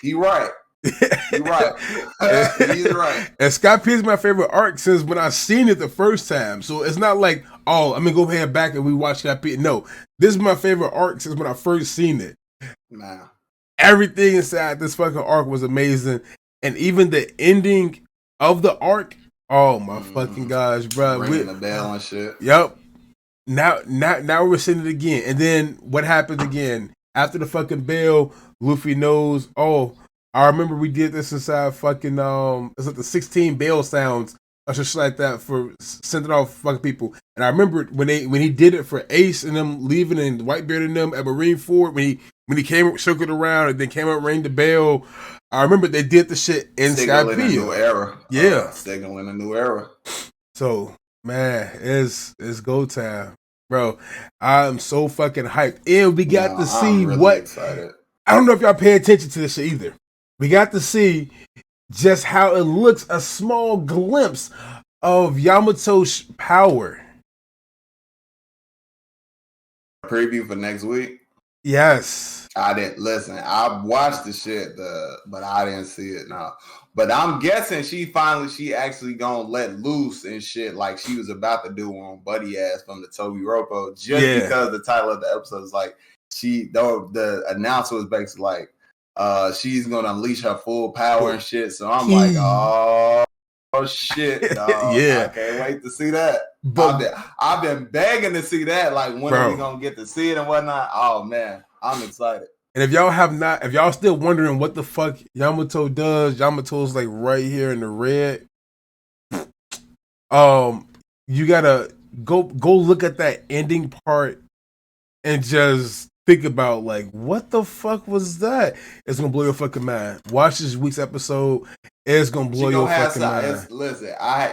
he right. You're right. He's right. And Skypiea is my favorite arc since when I seen it the first time. So it's not like, oh, I'm gonna go ahead back and we watch Skypiea. No, this is my favorite arc since when I first seen it. Nah. Everything inside this fucking arc was amazing, and even the ending of the arc. Oh my fucking gosh, bro! Ringing the bell and shit. Yep. Now we're seeing it again, and then what happens again after the fucking bell? Luffy knows. Oh. I remember we did this inside fucking it's like the 16 bell sounds or shit like that for sending off fucking people. And I remember when he did it for Ace and them leaving and Whitebeard and them at Marineford when he came circled around and then came up rang the bell. I remember they did the shit in Skypiea. A new era. Yeah. Signaling a new era. So man, it's go time. Bro, I'm so fucking hyped. And we got to see really excited. I don't know if y'all pay attention to this shit either. We got to see just how it looks, a small glimpse of Yamato's power. Preview for next week? Yes. I didn't listen. I watched the shit, but I didn't see it now. But I'm guessing she actually gonna let loose and shit like she was about to do on Buddy Ass from the Toby Ropo just because the title of the episode is like the announcer was basically like, she's gonna unleash her full power and shit. So I'm like, oh shit, dog. Yeah, I can't wait to see that. But I've been begging to see that. Like, when are we gonna get to see it and whatnot? Oh man, I'm excited. And if y'all still wondering what the fuck Yamato does, Yamato's like right here in the red. You gotta go look at that ending part and just think about like, what the fuck was that? It's gonna blow your fucking mind. Watch this week's episode. It's gonna blow your fucking mind. Listen,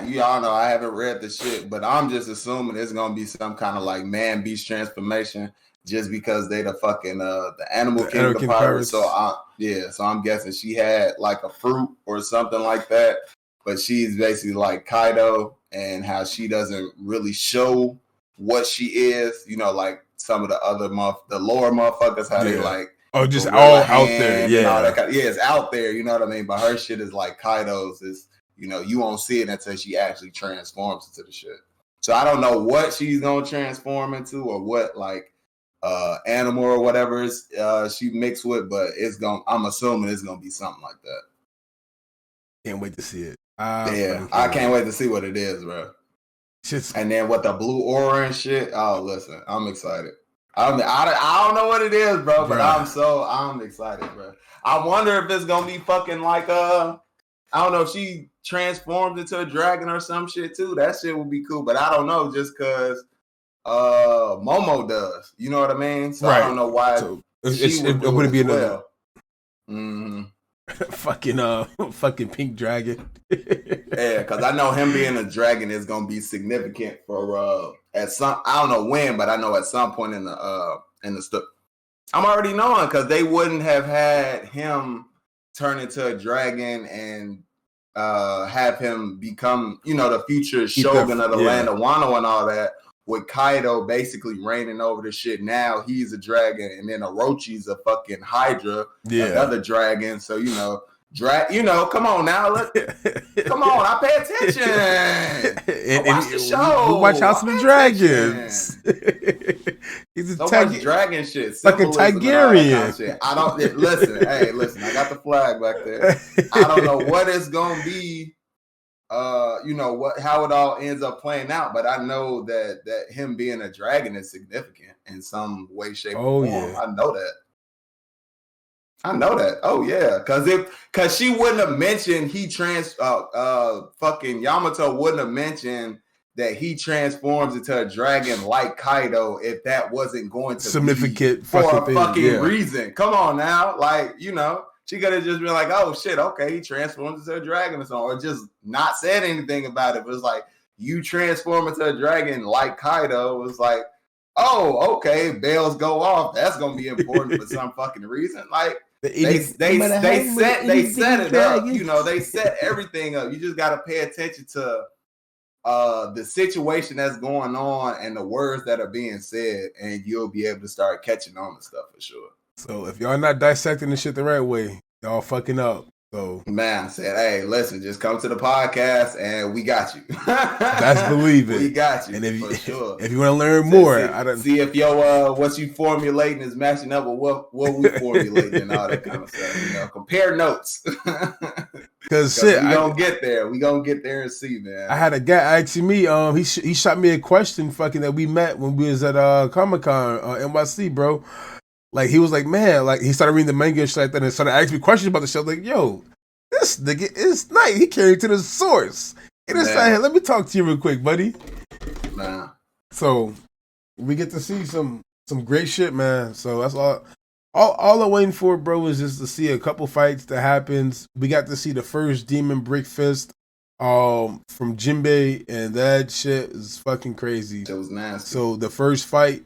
y'all know I haven't read the shit, but I'm just assuming it's gonna be some kind of like man beast transformation, just because they the fucking the Animal Kingdom pirates. So I'm guessing she had like a fruit or something like that, but she's basically like Kaido, and how she doesn't really show what she is. You know, like some of the other the lower motherfuckers, how they like just all out there, it's out there, you know what I mean? But her shit is like Kaido's is, you know, you won't see it until she actually transforms into the shit. So I don't know what she's gonna transform into or what like animal or whatever is she mixed with, but I'm assuming it's gonna be something like that. Can't wait to see it. Yeah, I can't wait to see what it is, bro. And then with the blue aura and shit. Oh, listen, I'm excited. I don't know what it is, bro, but I'm excited, bro. I wonder if it's gonna be fucking like I don't know if she transforms into a dragon or some shit too. That shit would be cool, but I don't know just cause Momo does. You know what I mean? So I don't know why she would do it as well. Mm-hmm. fucking pink dragon. Yeah, because I know him being a dragon is gonna be significant for at some, I don't know when, but I know at some point in the story. I'm already knowing because they wouldn't have had him turn into a dragon and have him become, the future shogun of the land of Wano and all that. With Kaido basically reigning over the shit now, he's a dragon, and then Orochi's a fucking Hydra, another dragon. So come on now, come on, I pay attention. I watch the show. We watch House of the Dragons. He's a much dragon shit, fucking Targaryen. Kind of shit. I don't listen. Hey, listen, I got the flag back there. I don't know what it's gonna be. How it all ends up playing out, but I know that him being a dragon is significant in some way, shape, or form. Yeah. I know that. Oh yeah, because she wouldn't have mentioned fucking Yamato wouldn't have mentioned that he transforms into a dragon like Kaido if that wasn't going to significant be for a fucking reason. Come on now, she could have just been like, oh shit, okay, he transforms into a dragon or something, or just not said anything about it. But it's like, you transform into a dragon like Kaido. It was like, oh, okay, bells go off. That's gonna be important for some fucking reason. Like they set it up. They set everything up. You just gotta pay attention to the situation that's going on and the words that are being said, and you'll be able to start catching on to stuff for sure. So if y'all not dissecting this shit the right way, y'all fucking up. So man, I said, hey, listen, just come to the podcast and we got you. That's believing. We got you. And if for sure. If you want to learn more, see if your what you formulating is matching up with what we formulating and all that kind of stuff. Compare notes. Because shit, we gonna get there. We gonna get there and see, man. I had a guy asking me. He shot me a question, fucking that we met when we was at Comic-Con NYC, bro. Like, he was like, man, like, he started reading the manga and shit like that and started asking me questions about the show. Like, yo, this nigga is nice. He carried to the source. And it's like, hey, let me talk to you real quick, buddy. Nah. So, we get to see some great shit, man. So, that's all I'm waiting for, bro, is just to see a couple fights that happens. We got to see the first Demon Brick Fist from Jinbei, and that shit is fucking crazy. It was nasty. So, the first fight,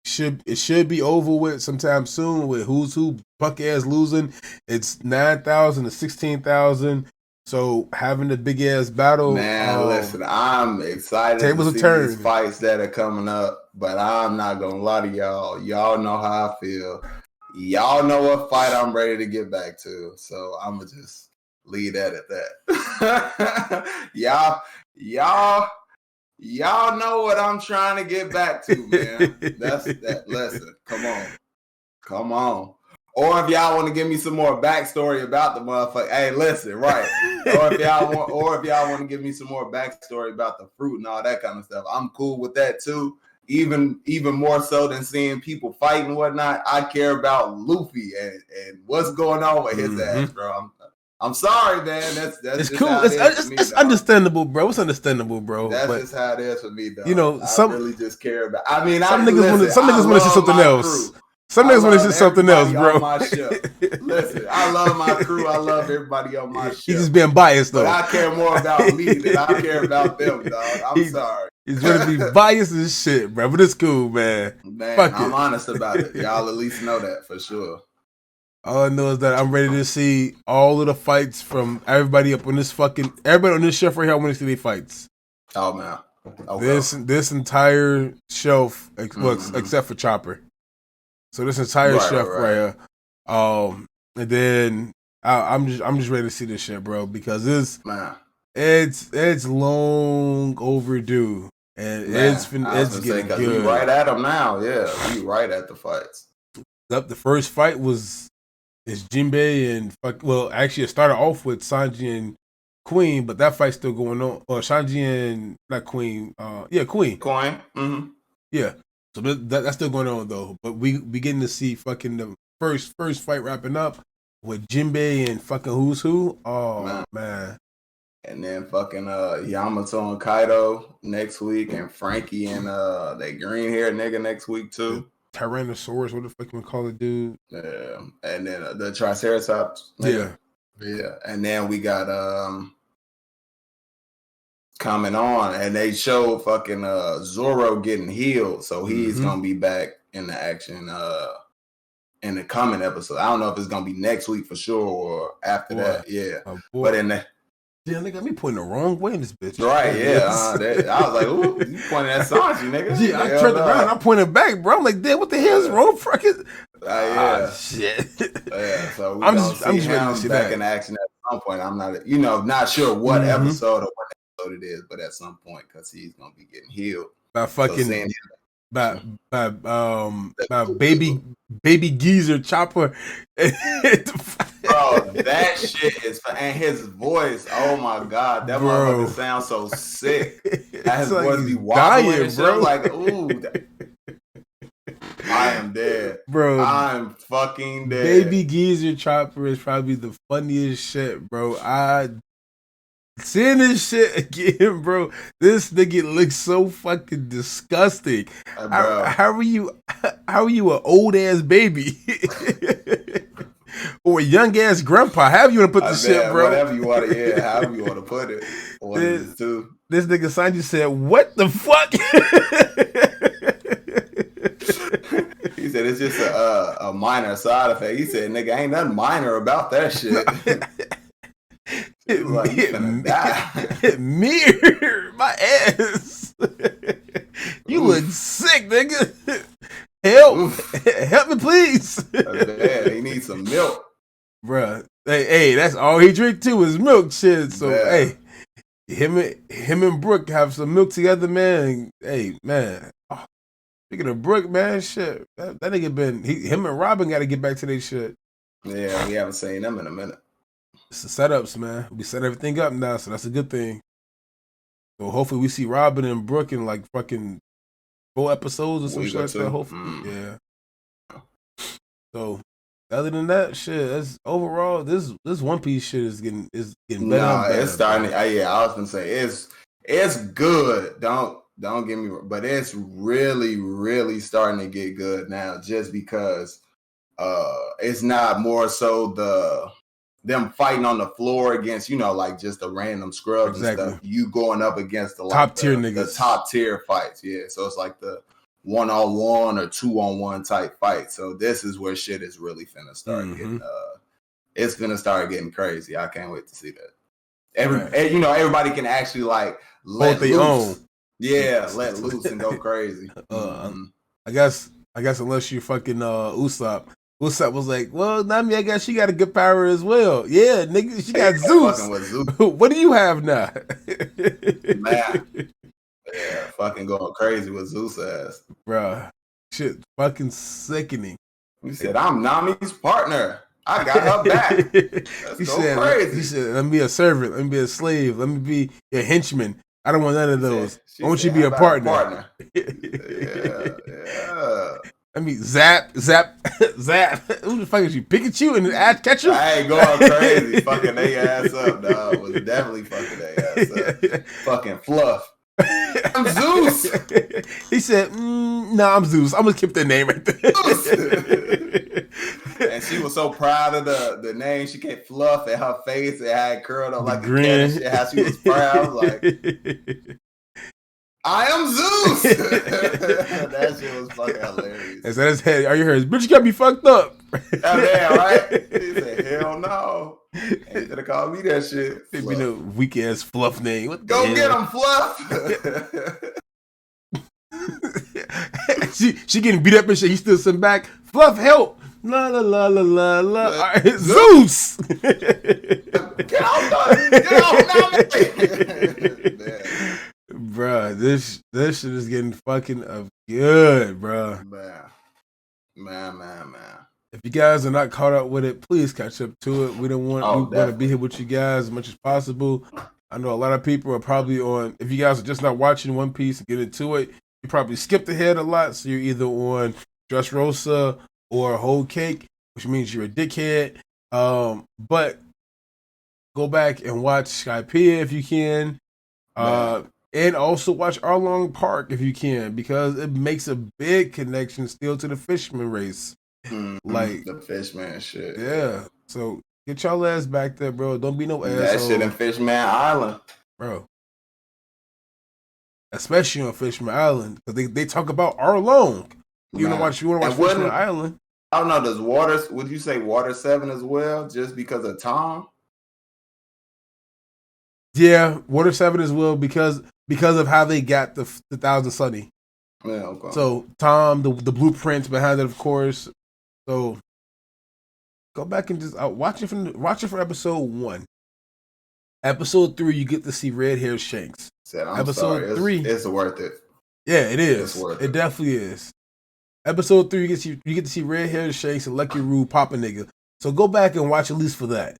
should be over with sometime soon with who's who, punk ass losing. It's 9,000 to 16,000. So having the big ass battle. Man, listen, I'm excited to see these fights that are coming up, but I'm not gonna lie to y'all. Y'all know how I feel. Y'all know what fight I'm ready to get back to. So I'm gonna just leave that at that. Y'all know what I'm trying to get back to, man. That's that. Listen, come on. Or if y'all want to give me some more backstory about the motherfucker, hey, listen, right? Or if y'all want to give me some more backstory about the fruit and all that kind of stuff, I'm cool with that too. Even more so than seeing people fight and whatnot. I care about Luffy and what's going on with his ass, bro. I'm sorry, man. That's it's cool. It's understandable, bro. It's understandable, bro. That's just how it is for me, though. I really just care about. I mean, some niggas want to see something else. Some niggas want to see something else, bro. Listen, I love my crew. I love everybody on my show. He's just being biased, though. But I care more about me than I care about them, dog. I'm sorry. He's gonna be biased as shit, bro. But it's cool, man. Man, I'm honest about it. Y'all at least know that for sure. All I know is that I'm ready to see all of the fights from everybody on this shelf right here. I want to see their fights. Oh man, okay. This entire shelf, except for Chopper. So this entire shelf right here. And then I'm just ready to see this shit, bro, because it's long overdue, and it's getting good. We right at them now, yeah. We right at the fights. The first fight is Jinbei and actually it started off with Sanji Queen, but that fight's still going on. Or Shanji and not Queen. Queen. Coin. Mm-hmm. Yeah. So that's still going on though. But we getting to see fucking the first fight wrapping up with Jinbei and fucking who's who. Oh man. And then fucking Yamato and Kaido next week, and Frankie and that green haired nigga next week too. The Tyrannosaurus, what the fuck you call it, dude? Yeah. And then the Triceratops. Nigga. Yeah. And then we got coming on, and they show fucking Zoro getting healed, so he's gonna be back in the action in the coming episode. I don't know if it's gonna be next week for sure or after that. Yeah. But in the they got me pointing the wrong way in this bitch. Right, yeah. I was like, ooh, you pointing at Sanji, nigga. Yeah, I turned around, I'm pointing back, bro. I'm like, damn, what the hell is wrong? Fucking shit. Yeah, so we're gonna see him back in action at some point. I'm not sure what episode or what episode it is, but at some point, because he's gonna be getting healed. By fucking by baby geezer chopper. Bro, that shit is, and his voice, oh my god, that motherfucker sounds so sick. His voice be wobbling and shit. Bro. I'm like, ooh, I am dead, bro. I'm fucking dead. Baby geezer chopper is probably the funniest shit, bro. I seeing this shit again, bro. This nigga looks so fucking disgusting. How are you an old ass baby? Or a young ass grandpa? However you want to put this shit, bro. Whatever you want to, however you want to put it. This nigga Sanji said, "What the fuck?" He said it's just a minor side effect. He said, "Nigga, ain't nothing minor about that shit." Mirror my ass. You look sick, nigga. Help me, please. Man, he needs some milk, bruh. Hey, that's all he drink too is milk, shit. So hey, him and Brooke have some milk together, man. Hey, man. Oh, speaking of Brooke, man, shit, that nigga him and Robin got to get back to their shit. Yeah, we haven't seen them in a minute. It's the setups, man. We set everything up now, so that's a good thing. So hopefully we see Robin and Brooke in like fucking 4 episodes or some shit like that. Hopefully, yeah. So other than that, shit, that's overall this One Piece shit is getting better. Nah, it's starting. I was gonna say it's good. Don't get me wrong, but it's really, really starting to get good now. Just because it's not more so them fighting on the floor against, like just the random scrubs and stuff. You going up against the top tier niggas, the top tier fights. Yeah, so it's like the 1-on-1 or 2-on-1 type fight. So this is where shit is really finna start getting. It's gonna start getting crazy. I can't wait to see that. Everybody can actually like let loose. Own. Yeah, let loose and go crazy. I guess unless you fucking Usopp. Usopp was like, well, Nami, I guess she got a good power as well. Yeah, nigga, she got Zeus. With Zeus. What do you have now? Man. Yeah, fucking going crazy with Zeus ass. Bruh, shit fucking sickening. He said, I'm Nami's partner. I got her back. Let's go crazy. He said, let me be a servant. Let me be a slave. Let me be a henchman. I don't want none of those. I want you to be a partner. Yeah. I mean, Zap. Who the fuck is you? Pikachu and catch him? I ain't going crazy. Fucking they ass up, dog. Was definitely fucking they ass up. Fucking Fluff. I'm Zeus. He said, "Nah, I'm Zeus. I'm gonna keep that name right there." And she was so proud of the name. She kept Fluff and her face. It had curled up like a cat and shit. How she was proud, like, I am Zeus. That shit was fucking hilarious. And so that's head. Are you heard? Bitch, you got me fucked up. Damn, right? He said, hell no. Ain't gonna call me that shit. It'd be no weak ass Fluff name. What Go get him, Fluff. she getting beat up and shit. He still sitting back. Fluff, help. La la la la la la. Right, Zeus. Get out now. Bruh, this shit is getting fucking up good, bruh. Man. If you guys are not caught up with it, please catch up to it. We want to be here with you guys as much as possible. I know a lot of people are probably on. If you guys are just not watching One Piece and get into it, you probably skipped ahead a lot. So you're either on Dressrosa or Whole Cake, which means you're a dickhead. But go back and watch Skypiea if you can. And also watch Arlong Park if you can, because it makes a big connection still to the Fishman race. Like the Fishman shit. Yeah. So get y'all ass back there, bro. Don't be no asshole. That shit in Fishman Island. Bro. Especially on Fishman Island. Because they talk about Arlong. You want to watch Fishman Island. I don't know, would you say Water 7 as well, just because of Tom? Yeah, Water 7 as well, because of how they got the Thousand Sunny. Yeah, okay. So Tom, the blueprints behind it, of course. So go back and just watch it for episode 1. Episode 3, you get to see Red Hair Shanks. Episode 3, it's worth it. Yeah, it is. It definitely is. Episode 3, you get to see Red Hair Shanks and Lucky Roo pop a nigga. So go back and watch at least for that.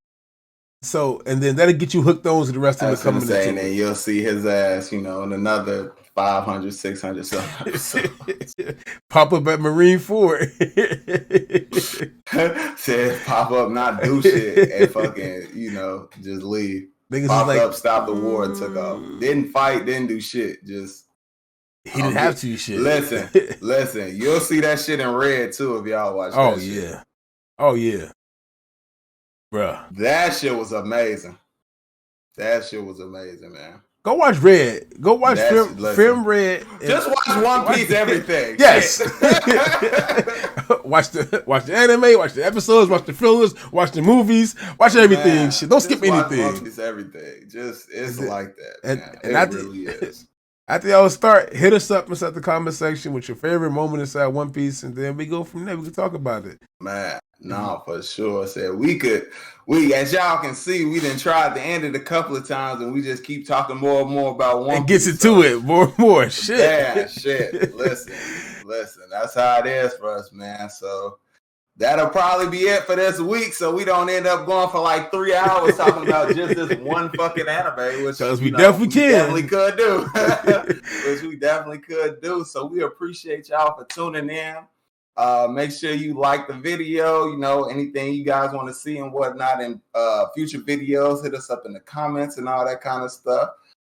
So, and then that'll get you hooked on to the rest of the coming into. And then you'll see his ass, in another 500, 600 something. Pop up at Marine Ford. Said pop up, not do shit, and fucking, just leave. Niggas popped up, stopped the war, and took off. Didn't fight, didn't do shit. Just he didn't have to shit. Listen. You'll see that shit in red too if y'all watch. Oh yeah, oh yeah, bruh. That shit was amazing. Man. Go watch Red. Go watch Film Red. Just watch One Piece. Everything. Yes. watch the anime. Watch the episodes. Watch the fillers. Watch the movies. Watch everything. Man, shit. Don't skip anything. One Piece, everything. It's like that. And it really is. After y'all start, hit us up inside the comment section with your favorite moment inside One Piece, and then we go from there. We can talk about it. Man, no, for sure. Said we as y'all can see, we done tried to end it a couple of times, and we just keep talking more and more about One Piece. And gets into it more and more. Shit. Yeah, shit. Listen. That's how it is for us, man. So that'll probably be it for this week, so we don't end up going for like 3 hours talking about just this one fucking anime, which we definitely could do. Which we definitely could do. So we appreciate y'all for tuning in. Make sure you like the video, anything you guys want to see and whatnot in future videos, hit us up in the comments and all that kind of stuff.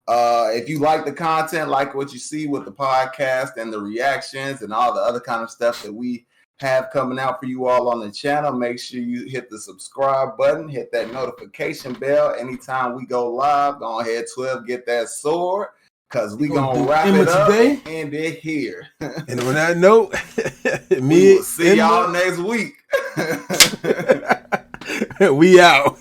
If you like the content, like what you see with the podcast and the reactions and all the other kind of stuff that we have coming out for you all on the channel, make sure you hit the subscribe button, hit that notification bell. Anytime we go live, go ahead, 12, get that sword, because we going to wrap it up and end it here. And on that note, we will see y'all next week. We out.